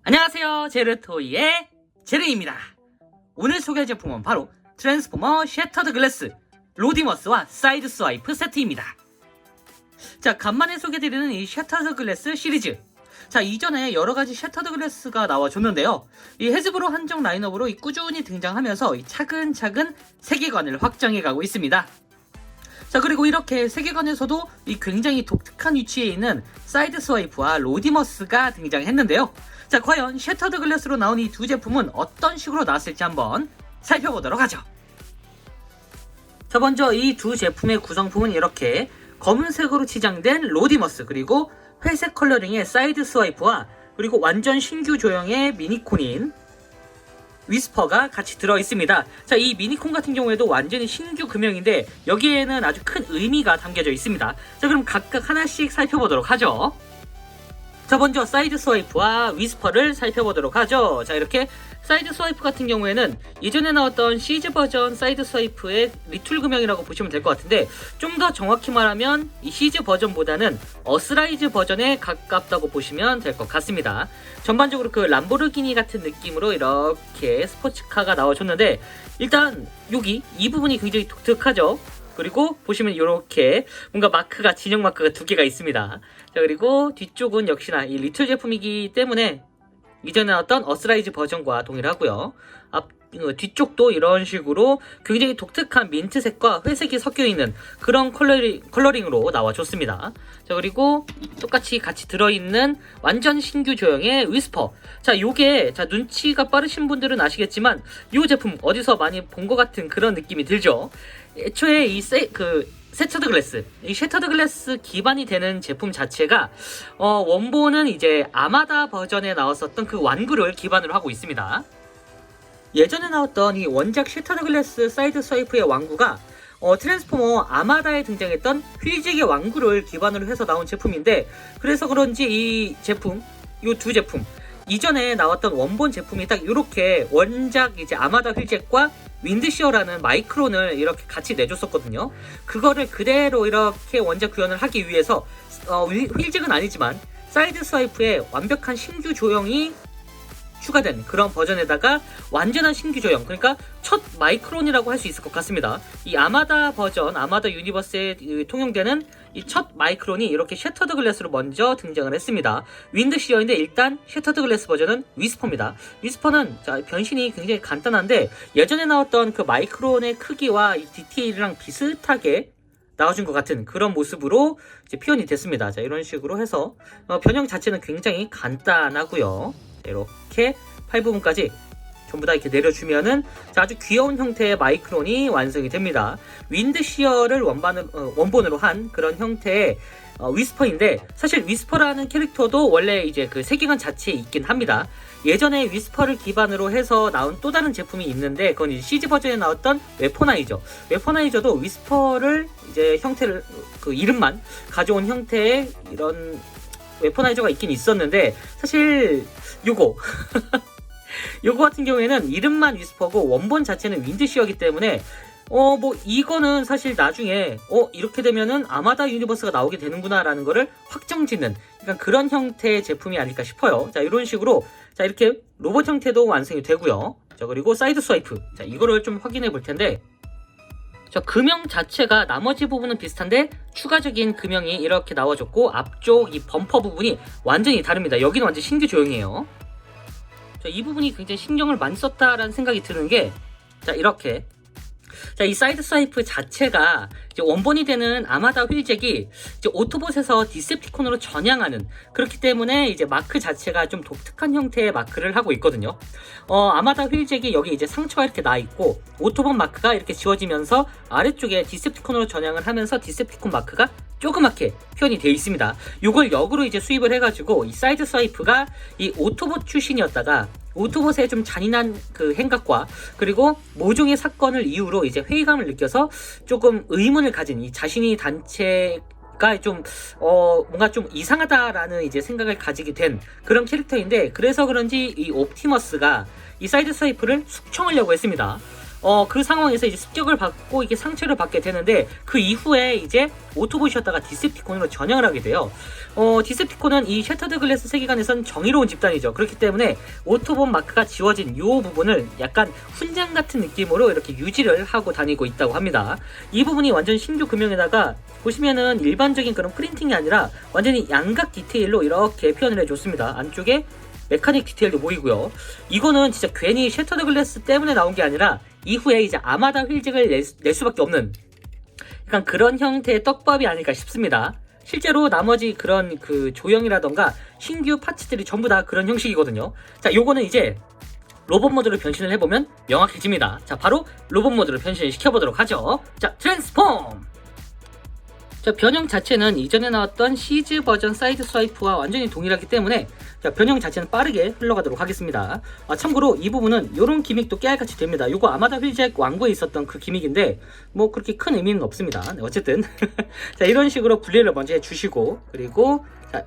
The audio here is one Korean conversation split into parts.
안녕하세요, 제르토이의 제르입니다. 오늘 소개할 제품은 바로 트랜스포머 셔터드 글래스 로디머스와 사이드 스와이프 세트입니다. 자, 간만에 소개드리는 이 셔터드 글래스 시리즈. 자, 이전에 여러가지 셔터드 글래스가 나와줬는데요, 이 해즈브로 한정 라인업으로 꾸준히 등장하면서 차근차근 세계관을 확장해가고 있습니다. 자, 그리고 이렇게 세계관에서도 이 굉장히 독특한 위치에 있는 사이드 스와이프와 로디머스가 등장했는데요. 자, 과연 셔터드 글래스로 나온 이 두 제품은 어떤 식으로 나왔을지 한번 살펴보도록 하죠. 자, 먼저 이 두 제품의 구성품은 이렇게 검은색으로 치장된 로디머스, 그리고 회색 컬러링의 사이드 스와이프와 그리고 완전 신규 조형의 미니콘인 위스퍼가 같이 들어있습니다. 자, 이 미니콘 같은 경우에도 완전히 신규 금형인데 여기에는 아주 큰 의미가 담겨져 있습니다. 자, 그럼 각각 하나씩 살펴보도록 하죠. 자, 먼저 사이드 스와이프와 위스퍼를 살펴보도록 하죠. 자, 이렇게 사이드 스와이프 같은 경우에는 이전에 나왔던 시즈 버전 사이드 스와이프의 리툴 금형이라고 보시면 될 것 같은데, 좀 더 정확히 말하면 이 시즈 버전보다는 어스라이즈 버전에 가깝다고 보시면 될 것 같습니다. 전반적으로 그 람보르기니 같은 느낌으로 이렇게 스포츠카가 나와줬는데, 일단 여기 이 부분이 굉장히 독특하죠. 그리고 보시면 이렇게 뭔가 마크가, 진영 마크가 두 개가 있습니다. 자, 그리고 뒤쪽은 역시나 이 리틀 제품이기 때문에 이전에 나왔던 어스라이즈 버전과 동일하고요. 뒤쪽도 이런 식으로 굉장히 독특한 민트색과 회색이 섞여있는 그런 컬러링으로 나와줬습니다. 자, 그리고 똑같이 같이 들어있는 완전 신규 조형의 위스퍼. 자, 요게, 자, 눈치가 빠르신 분들은 아시겠지만 이 제품 어디서 많이 본 것 같은 그런 느낌이 들죠. 애초에 이 셔터드 글래스, 이 셔터드 글래스 기반이 되는 제품 자체가 원본은 이제 아마다 버전에 나왔었던 그 완구를 기반으로 하고 있습니다. 예전에 나왔던 이 원작 셔터드 글래스 사이드 스와이프의 완구가 트랜스포머 아마다에 등장했던 휠잭의 완구를 기반으로 해서 나온 제품인데, 그래서 그런지 이 제품, 이 두 제품 이전에 나왔던 원본 제품이 딱 이렇게 원작 이제 아마다 휠잭과 윈드시어라는 마이크론을 이렇게 같이 내줬었거든요. 그거를 그대로 이렇게 원작 구현을 하기 위해서 휠잭은 아니지만 사이드 스와이프의 완벽한 신규 조형이 추가된 그런 버전에다가 완전한 신규 조형, 그러니까 첫 마이크론이라고 할 수 있을 것 같습니다. 이 아마다 버전, 아마다 유니버스에 통용되는 이 첫 마이크론이 이렇게 셔터드 글래스로 먼저 등장을 했습니다. 윈드시어인데 일단 셔터드 글래스 버전은 위스퍼입니다. 위스퍼는, 자, 변신이 굉장히 간단한데 예전에 나왔던 그 마이크론의 크기와 이 디테일이랑 비슷하게 나와준 것 같은 그런 모습으로 이제 표현이 됐습니다. 자, 이런 식으로 해서 변형 자체는 굉장히 간단하고요. 이렇게 팔 부분까지 전부 다 이렇게 내려주면은, 자, 아주 귀여운 형태의 마이크론이 완성이 됩니다. 윈드시어를 원본으로 한 그런 형태의 위스퍼인데, 사실 위스퍼라는 캐릭터도 원래 이제 그 세계관 자체에 있긴 합니다. 예전에 위스퍼를 기반으로 해서 나온 또 다른 제품이 있는데, 그건 이제 시즈 버전에 나왔던 웨포나이저. 웨포나이저도 위스퍼를 이제 형태를, 그 이름만 가져온 형태의 이런 웨포나이저가 있긴 있었는데, 사실 요거 요거 같은 경우에는 이름만 위스퍼고 원본 자체는 윈드시어이기 때문에 뭐 이거는 사실 나중에 이렇게 되면은 아마다 유니버스가 나오게 되는구나 라는 거를 확정짓는, 그러니까 그런 형태의 제품이 아닐까 싶어요. 자, 이런 식으로, 자, 이렇게 로봇 형태도 완성이 되고요. 자, 그리고 사이드 스와이프, 자, 이거를 좀 확인해 볼 텐데, 저 금형 자체가 나머지 부분은 비슷한데 추가적인 금형이 이렇게 나와줬고, 앞쪽 이 범퍼 부분이 완전히 다릅니다. 여기는 완전 신규 조형이에요. 자, 이 부분이 굉장히 신경을 많이 썼다라는 생각이 드는 게, 자, 이렇게, 자, 이 사이드 스와이프 자체가 이제 원본이 되는 아마다 휠잭이 이제 오토봇에서 디셉티콘으로 전향하는, 그렇기 때문에 이제 마크 자체가 좀 독특한 형태의 마크를 하고 있거든요. 아마다 휠잭이 여기 이제 상처가 이렇게 나 있고 오토봇 마크가 이렇게 지워지면서 아래쪽에 디셉티콘으로 전향을 하면서 디셉티콘 마크가 조그맣게 표현이 되어 있습니다. 이걸 역으로 이제 수입을 해가지고 이 사이드 스와이프가 이 오토봇 출신이었다가 오토봇의 좀 잔인한 그 행각과 그리고 모종의 사건을 이유로 이제 회의감을 느껴서 조금 의문을 가진 이 자신이 단체가 좀 뭔가 좀 이상하다라는 이제 생각을 가지게 된 그런 캐릭터인데, 그래서 그런지 이 옵티머스가 이 사이드 스와이프를 숙청하려고 했습니다. 그 상황에서 이제 습격을 받고 이게 상처를 받게 되는데, 그 이후에 이제 오토봇이었다가 디셉티콘으로 전향을 하게 돼요. 디셉티콘은 이 셔터드 글래스 세계관에선 정의로운 집단이죠. 그렇기 때문에 오토봇 마크가 지워진 이 부분을 약간 훈장 같은 느낌으로 이렇게 유지를 하고 다니고 있다고 합니다. 이 부분이 완전 신규 금형에다가 보시면은 일반적인 그런 프린팅이 아니라 완전히 양각 디테일로 이렇게 표현을 해줬습니다. 안쪽에 메카닉 디테일도 보이고요. 이거는 진짜 괜히 셔터드 글래스 때문에 나온 게 아니라 이후에 이제 아마다 휠잭을 낼 수밖에 없는 약간 그런 형태의 떡밥이 아닐까 싶습니다. 실제로 나머지 그런 그 조형이라던가 신규 파츠들이 전부 다 그런 형식이거든요. 자, 요거는 이제 로봇 모드로 변신을 해보면 명확해집니다. 자, 바로 로봇 모드로 변신을 시켜보도록 하죠. 자, 트랜스폼! 자, 변형 자체는 이전에 나왔던 시즈 버전 사이드 스와이프와 완전히 동일하기 때문에 자, 변형 자체는 빠르게 흘러가도록 하겠습니다. 참고로 이 부분은 이런 기믹도 깨알같이 됩니다. 이거 아마다 휠잭 왕구에 있었던 그 기믹인데 뭐 그렇게 큰 의미는 없습니다. 네, 어쨌든 자, 이런 식으로 분리를 먼저 해주시고, 그리고 자,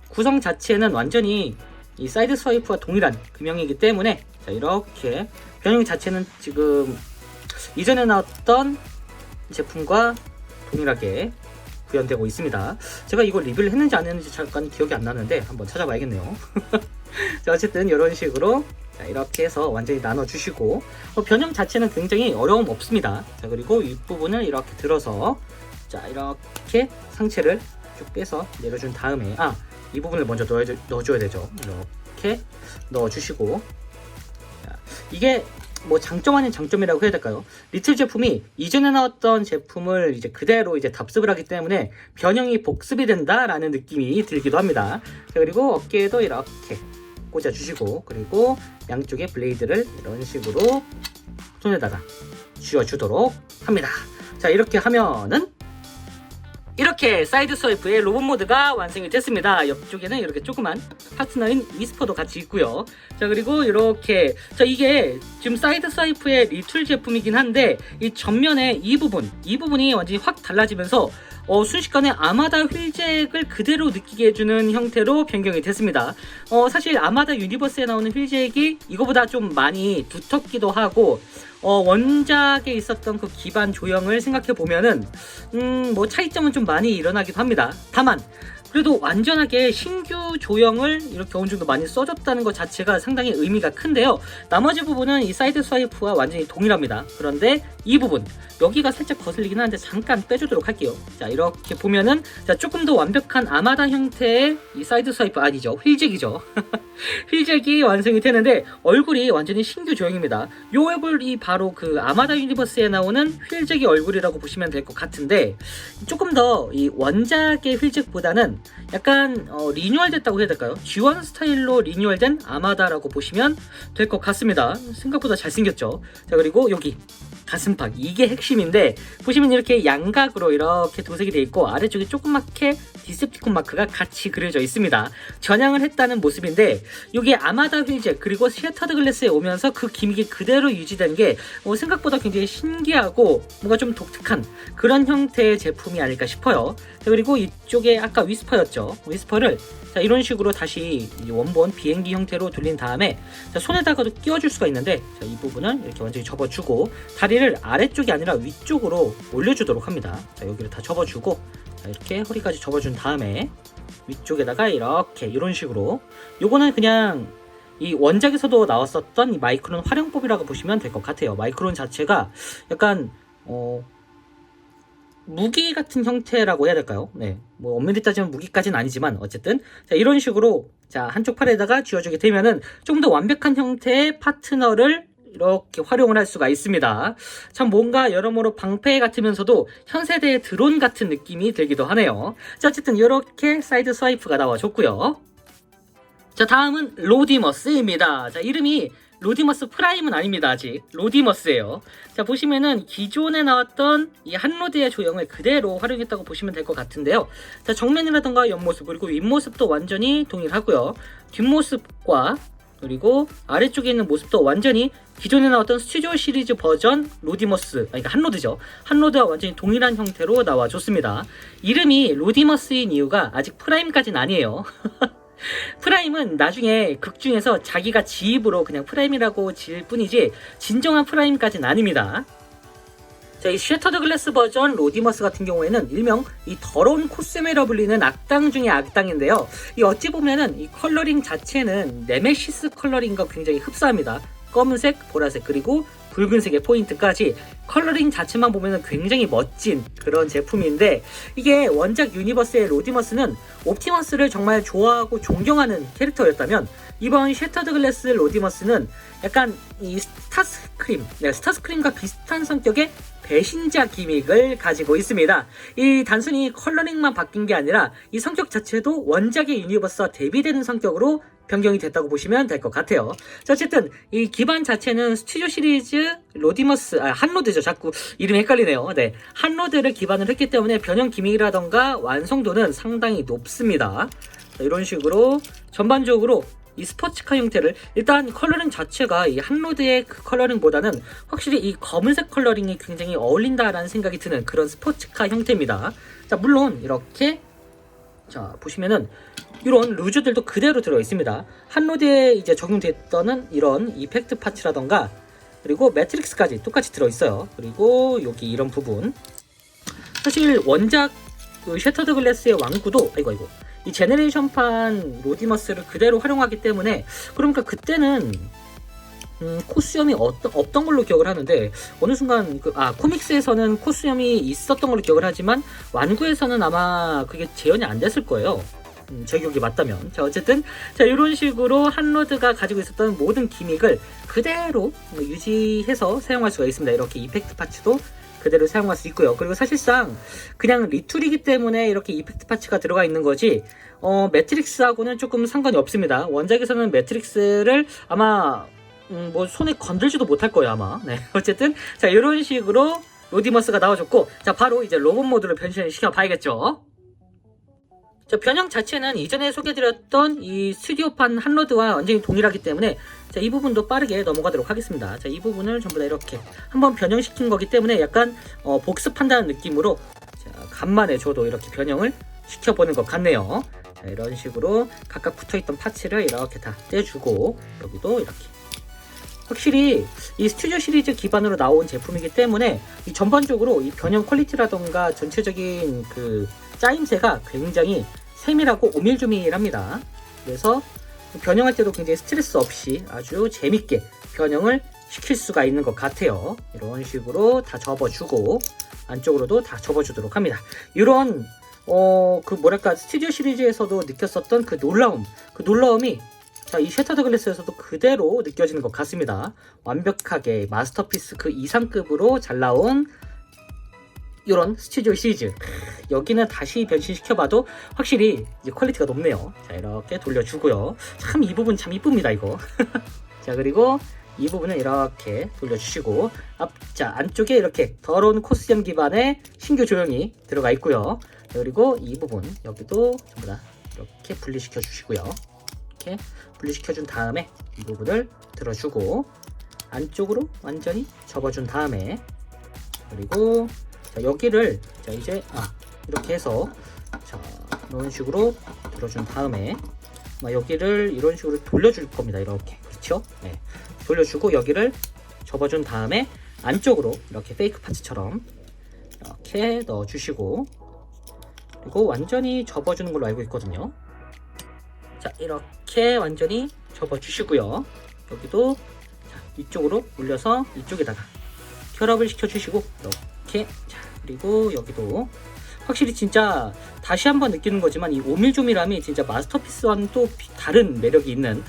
구성 자체는 완전히 이 사이드 스와이프와 동일한 금형이기 때문에 자, 이렇게 변형 자체는 지금 이전에 나왔던 제품과 동일하게 구현되고 있습니다. 제가 이걸 리뷰를 했는지 안 했는지 잠깐 기억이 안 나는데 한번 찾아봐야겠네요. 자, 어쨌든 이런 식으로 자, 이렇게 해서 완전히 나눠주시고, 변형 자체는 굉장히 어려움 없습니다. 자, 그리고 윗부분을 이렇게 들어서 자, 이렇게 상체를 쭉 빼서 내려준 다음에 이 부분을 먼저 넣어줘야 되죠. 이렇게 넣어주시고, 자, 이게 뭐 장점 아닌 장점이라고 해야 될까요? 리틀 제품이 이전에 나왔던 제품을 이제 그대로 이제 답습을 하기 때문에 변형이 복습이 된다라는 느낌이 들기도 합니다. 자, 그리고 어깨에도 이렇게 꽂아주시고, 그리고 양쪽에 블레이드를 이런 식으로 손에다가 쥐어주도록 합니다. 자, 이렇게 하면은 이렇게 사이드 스와이프의 로봇 모드가 완성이 됐습니다. 옆쪽에는 이렇게 조그만 파트너인 위스퍼도 같이 있고요. 자, 그리고 이렇게 이게 지금 사이드 스와이프의 리툴 제품이긴 한데 이 전면에 이 부분이 완전히 확 달라지면서 순식간에 아마다 휠잭을 그대로 느끼게 해주는 형태로 변경이 됐습니다. 사실 아마다 유니버스에 나오는 휠잭이 이거보다 좀 많이 두텁기도 하고 원작에 있었던 그 기반 조형을 생각해 보면은 뭐 차이점은 좀 많이 일어나기도 합니다. 다만 그래도 완전하게 신규 조형을 이렇게 어느 정도 많이 써줬다는 것 자체가 상당히 의미가 큰데요. 나머지 부분은 이 사이드 스와이프와 완전히 동일합니다. 그런데 이 부분, 여기가 살짝 거슬리긴 하는데 잠깐 빼주도록 할게요. 자, 이렇게 보면은 자, 조금 더 완벽한 아마다 형태의 이 사이드 스와이프 아니죠, 휠잭이죠. 휠잭이 완성이 되는데 얼굴이 완전히 신규 조형입니다. 이 얼굴이 바로 그 아마다 유니버스에 나오는 휠잭의 얼굴이라고 보시면 될 것 같은데, 조금 더 이 원작의 휠잭보다는 약간 리뉴얼 됐다고 해야 될까요? G1 스타일로 리뉴얼된 아마다라고 보시면 될 것 같습니다. 생각보다 잘생겼죠. 자, 그리고 여기 가슴팍, 이게 핵심인데 보시면 이렇게 양각으로 이렇게 도색이 되어 있고 아래쪽에 조그맣게 디셉티콘 마크가 같이 그려져 있습니다. 전향을 했다는 모습인데 이게 아마다 휠잭 그리고 셔터드 글래스에 오면서 그 기믹이 그대로 유지된 게 생각보다 굉장히 신기하고 뭔가 좀 독특한 그런 형태의 제품이 아닐까 싶어요. 자, 그리고 이쪽에 아까 위스퍼였죠. 위스퍼를 자, 이런 식으로 다시 원본 비행기 형태로 돌린 다음에 자, 손에다가도 끼워줄 수가 있는데 자, 이 부분을 이렇게 완전히 접어주고 다리를 아래쪽이 아니라 위쪽으로 올려주도록 합니다. 자, 여기를 다 접어주고 자, 이렇게 허리까지 접어준 다음에 위쪽에다가 이렇게 이런 식으로, 요거는 그냥 이 원작에서도 나왔었던 이 마이크론 활용법이라고 보시면 될 것 같아요. 마이크론 자체가 약간 무기 같은 형태라고 해야 될까요? 네, 뭐 엄밀히 따지면 무기까지는 아니지만 어쨌든 자, 이런 식으로 자, 한쪽 팔에다가 쥐어주게 되면은 좀 더 완벽한 형태의 파트너를 이렇게 활용을 할 수가 있습니다. 참 뭔가 여러모로 방패 같으면서도 현 세대의 드론 같은 느낌이 들기도 하네요. 자, 어쨌든 이렇게 사이드 스와이프가 나와줬고요. 자, 다음은 로디머스입니다. 자, 이름이 로디머스 프라임은 아닙니다. 아직 로디머스예요. 자, 보시면은 기존에 나왔던 이 한로드의 조형을 그대로 활용했다고 보시면 될 것 같은데요. 자, 정면이라던가 옆모습 그리고 윗모습도 완전히 동일하고요. 뒷모습과 그리고 아래쪽에 있는 모습도 완전히 기존에 나왔던 스튜디오 시리즈 버전 로디머스, 그러니까 한로드죠. 한로드와 완전히 동일한 형태로 나와줬습니다. 이름이 로디머스인 이유가 아직 프라임까지는 아니에요. 프라임은 나중에 극 중에서 자기가 지입으로 그냥 프라임이라고 지을 뿐이지 진정한 프라임까지는 아닙니다. 자, 이 셔터드 글래스 버전 로디머스 같은 경우에는 일명 이 더러운 코스메라 불리는 악당 중의 악당인데요. 이 어찌 보면은 이 컬러링 자체는 네메시스 컬러링과 굉장히 흡사합니다. 검은색, 보라색, 그리고 붉은색의 포인트까지 컬러링 자체만 보면 굉장히 멋진 그런 제품인데, 이게 원작 유니버스의 로디머스는 옵티머스를 정말 좋아하고 존경하는 캐릭터였다면 이번 셔터드 글래스 로디머스는 약간 이 스타스크림과 비슷한 성격의 배신자 기믹을 가지고 있습니다. 이 단순히 컬러링만 바뀐 게 아니라 이 성격 자체도 원작의 유니버스와 대비되는 성격으로 변경이 됐다고 보시면 될 것 같아요. 자, 어쨌든 이 기반 자체는 스튜디오 시리즈 로디머스, 한로드죠. 자꾸 이름이 헷갈리네요. 네, 한로드를 기반으로 했기 때문에 변형 기믹이라던가 완성도는 상당히 높습니다. 자, 이런 식으로 전반적으로 이 스포츠카 형태를, 일단 컬러링 자체가 이 한로드의 그 컬러링보다는 확실히 이 검은색 컬러링이 굉장히 어울린다라는 생각이 드는 그런 스포츠카 형태입니다. 자, 물론 이렇게 자 보시면은 이런 루즈들도 그대로 들어 있습니다. 한로드에 이제 적용됐던 이런 이펙트 파츠라던가 그리고 매트릭스까지 똑같이 들어 있어요. 그리고 여기 이런 부분, 사실 원작 그 셔터드 글래스의 왕구도 이 제네레이션판 로디머스를 그대로 활용하기 때문에, 그러니까 그때는 코스염이 없던 걸로 기억을 하는데, 어느 순간 코믹스에서는 코스염이 있었던 걸로 기억을 하지만 완구에서는 아마 그게 재현이 안 됐을 거예요. 제 기억이 맞다면. 자, 어쨌든 자, 이런 식으로 한로드가 가지고 있었던 모든 기믹을 그대로 유지해서 사용할 수가 있습니다. 이렇게 이펙트 파츠도 그대로 사용할 수 있고요. 그리고 사실상 그냥 리툴이기 때문에 이렇게 이펙트 파츠가 들어가 있는 거지 매트릭스하고는 조금 상관이 없습니다. 원작에서는 매트릭스를 아마 뭐 손에 건들지도 못할 거예요, 아마. 네, 어쨌든 자, 이런 식으로 로디머스가 나와줬고, 자, 바로 이제 로봇 모드로 변신을 시켜봐야겠죠. 자, 변형 자체는 이전에 소개드렸던 이 스튜디오판 한로드와 완전히 동일하기 때문에 자, 이 부분도 빠르게 넘어가도록 하겠습니다. 자, 이 부분을 전부 다 이렇게 한번 변형시킨 거기 때문에 약간 복습한다는 느낌으로 자, 간만에 저도 이렇게 변형을 시켜보는 것 같네요. 자, 이런 식으로 각각 붙어있던 파츠를 이렇게 다 떼주고, 여기도 이렇게. 확실히 이 스튜디오 시리즈 기반으로 나온 제품이기 때문에 이 전반적으로 이 변형 퀄리티라던가 전체적인 그 짜임새가 굉장히 세밀하고 오밀조밀합니다. 그래서 변형할 때도 굉장히 스트레스 없이 아주 재밌게 변형을 시킬 수가 있는 것 같아요. 이런 식으로 다 접어주고 안쪽으로도 다 접어주도록 합니다. 이런 스튜디오 시리즈에서도 느꼈었던 그 놀라움이 자, 이 셔터드 글래스에서도 그대로 느껴지는 것 같습니다. 완벽하게 마스터피스 그 이상급으로 잘 나온 이런 스튜디오 시리즈. 여기는 다시 변신시켜봐도 확실히 이제 퀄리티가 높네요. 자, 이렇게 돌려주고요. 참 이 부분 참 이쁩니다, 이거. 자, 그리고 이 부분은 이렇게 돌려주시고, 자, 안쪽에 이렇게 더러운 코스염 기반의 신규 조형이 들어가 있고요. 자, 그리고 이 부분 여기도 전부 다 이렇게 분리시켜 주시고요. 이렇게 분리시켜준 다음에 이 부분을 들어주고 안쪽으로 완전히 접어준 다음에, 그리고 자, 여기를 자 이제 이렇게 해서 자 이런 식으로 들어준 다음에 여기를 이런 식으로 돌려줄 겁니다. 이렇게, 그렇죠? 네, 돌려주고 여기를 접어준 다음에 안쪽으로 이렇게 페이크 파츠처럼 이렇게 넣어주시고, 그리고 완전히 접어주는 걸로 알고 있거든요. 자, 이렇게 완전히 접어주시고요. 여기도 자, 이쪽으로 올려서 이쪽에다가 결합을 시켜주시고 이렇게. 자, 그리고 여기도 확실히 진짜 다시 한번 느끼는 거지만 이 오밀조밀함이 진짜 마스터피스와는 또 다른 매력이 있는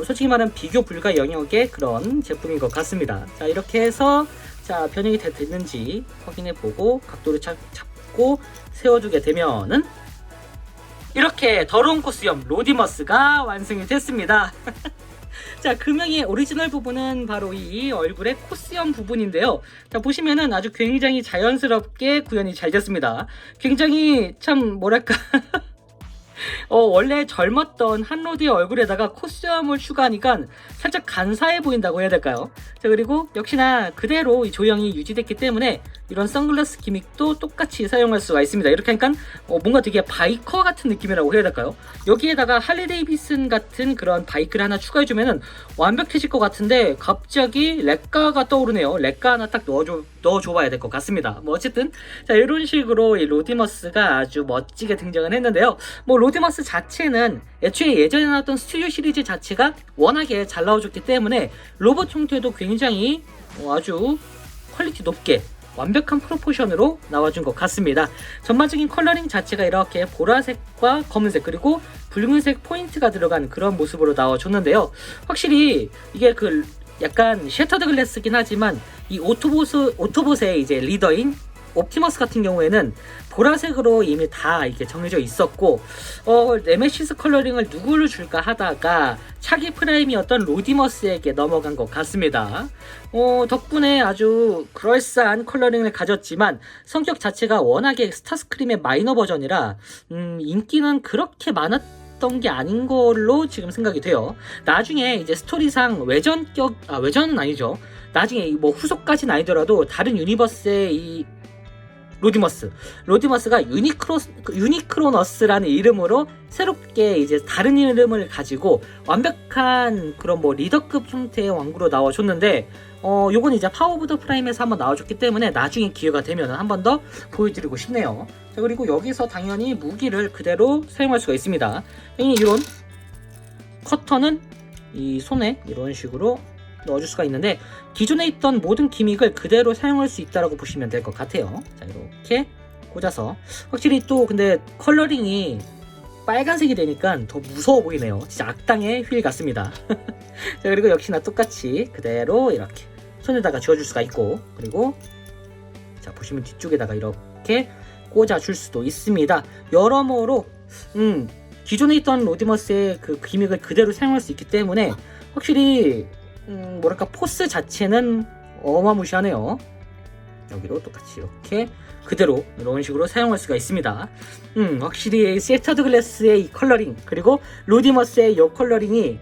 솔직히 말하면 비교 불가 영역의 그런 제품인 것 같습니다. 자, 이렇게 해서 자 변형이 됐는지 확인해보고 각도를 잡고 세워주게 되면은 이렇게 더러운 코스염 로디머스가 완성이 됐습니다. 자, 금형의 오리지널 부분은 바로 이 얼굴의 코스염 부분인데요. 자, 보시면은 아주 굉장히 자연스럽게 구현이 잘 됐습니다. 굉장히 참 뭐랄까 원래 젊었던 한로드의 얼굴에다가 코스염을 추가하니까 살짝 간사해 보인다고 해야 될까요? 자, 그리고 역시나 그대로 이 조형이 유지됐기 때문에 이런 선글라스 기믹도 똑같이 사용할 수가 있습니다. 이렇게 하니까 뭔가 되게 바이커 같은 느낌이라고 해야 될까요? 여기에다가 할리 데이비슨 같은 그런 바이크를 하나 추가해주면은 완벽해질 것 같은데 갑자기 렉가가 떠오르네요. 렉가 하나 딱 넣어줘봐야 될 것 같습니다. 뭐 어쨌든 자, 이런 식으로 이 로디머스가 아주 멋지게 등장을 했는데요. 뭐 로디머스 자체는 애초에 예전에 나왔던 스튜디오 시리즈 자체가 워낙에 잘 나와줬기 때문에 로봇 형태도 굉장히 아주 퀄리티 높게 완벽한 프로포션으로 나와준 것 같습니다. 전반적인 컬러링 자체가 이렇게 보라색과 검은색 그리고 붉은색 포인트가 들어간 그런 모습으로 나와줬는데요. 확실히 이게 그 약간 셔터드 글래스긴 하지만 이 오토봇의 이제 리더인 옵티머스 같은 경우에는 보라색으로 이미 다 이렇게 정해져 있었고 네메시스 컬러링을 누구를 줄까 하다가 차기 프라임이었던 로디머스에게 넘어간 것 같습니다. 덕분에 아주 그럴싸한 컬러링을 가졌지만 성격 자체가 워낙에 스타스크림의 마이너 버전이라 인기는 그렇게 많았던 게 아닌 걸로 지금 생각이 돼요. 나중에 이제 스토리상 외전은 아니죠. 나중에 뭐 후속까지는 아니더라도 다른 유니버스의 이 로디머스가 유니크로너스라는 이름으로 새롭게 이제 다른 이름을 가지고 완벽한 그런 뭐 리더급 형태의 왕구로 나와줬는데 요건 이제 파워 오브 더 프라임에서 한번 나와줬기 때문에 나중에 기회가 되면 한 번 더 보여드리고 싶네요. 자, 그리고 여기서 당연히 무기를 그대로 사용할 수가 있습니다. 이런 커터는 이 손에 이런 식으로 넣어줄 수가 있는데 기존에 있던 모든 기믹을 그대로 사용할 수 있다고 보시면 될 것 같아요. 자, 이렇게 꽂아서 확실히 또 근데 컬러링이 빨간색이 되니까 더 무서워 보이네요. 진짜 악당의 휠 같습니다. 자, 그리고 역시나 똑같이 그대로 이렇게 손에다가 쥐어줄 수가 있고 그리고 자 보시면 뒤쪽에다가 이렇게 꽂아줄 수도 있습니다. 여러모로 기존에 있던 로디머스의 그 기믹을 그대로 사용할 수 있기 때문에 확실히 뭐랄까 포스 자체는 어마무시하네요. 여기로 똑같이 이렇게 그대로 이런 식으로 사용할 수가 있습니다. 확실히 셔터드 글래스의 이 컬러링 그리고 로디머스의 이 컬러링이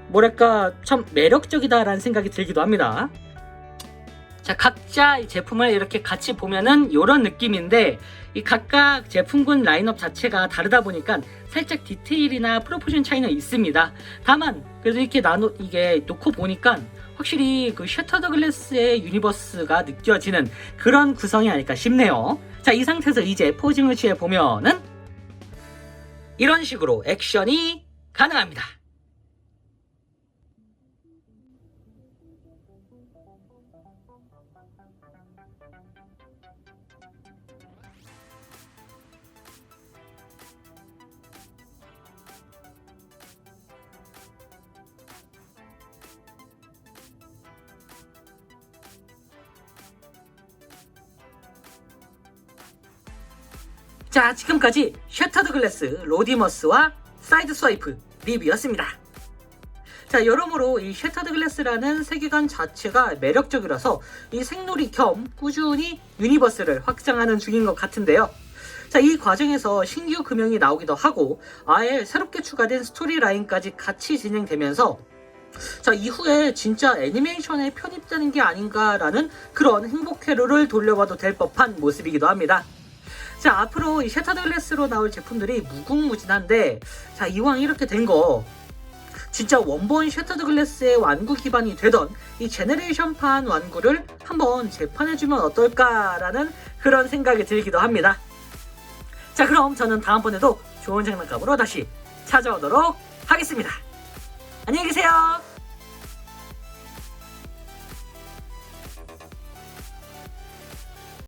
뭐랄까 참 매력적이다라는 생각이 들기도 합니다. 자, 각자 이 제품을 이렇게 같이 보면은 이런 느낌인데 이 각각 제품군 라인업 자체가 다르다 보니까 살짝 디테일이나 프로포션 차이는 있습니다. 다만 그래도 이렇게 이게 놓고 보니까 확실히 그 셔터드 글래스의 유니버스가 느껴지는 그런 구성이 아닐까 싶네요. 자, 이 상태에서 이제 포징을 취해 보면은 이런 식으로 액션이 가능합니다. 자, 지금까지 셔터드 글래스 로디머스와 사이드 스와이프 리뷰였습니다. 자, 여러모로 이 셔터드 글래스라는 세계관 자체가 매력적이라서 이 생놀이 겸 꾸준히 유니버스를 확장하는 중인 것 같은데요. 자, 이 과정에서 신규 금형이 나오기도 하고 아예 새롭게 추가된 스토리 라인까지 같이 진행되면서 자, 이후에 진짜 애니메이션에 편입되는 게 아닌가라는 그런 행복 회로를 돌려봐도 될 법한 모습이기도 합니다. 자, 앞으로 이 셔터드 글래스로 나올 제품들이 무궁무진한데 자, 이왕 이렇게 된 거 진짜 원본 셔터드 글래스의 완구 기반이 되던 이 제네레이션판 완구를 한번 재판해주면 어떨까라는 그런 생각이 들기도 합니다. 자, 그럼 저는 다음번에도 좋은 장난감으로 다시 찾아오도록 하겠습니다. 안녕히 계세요.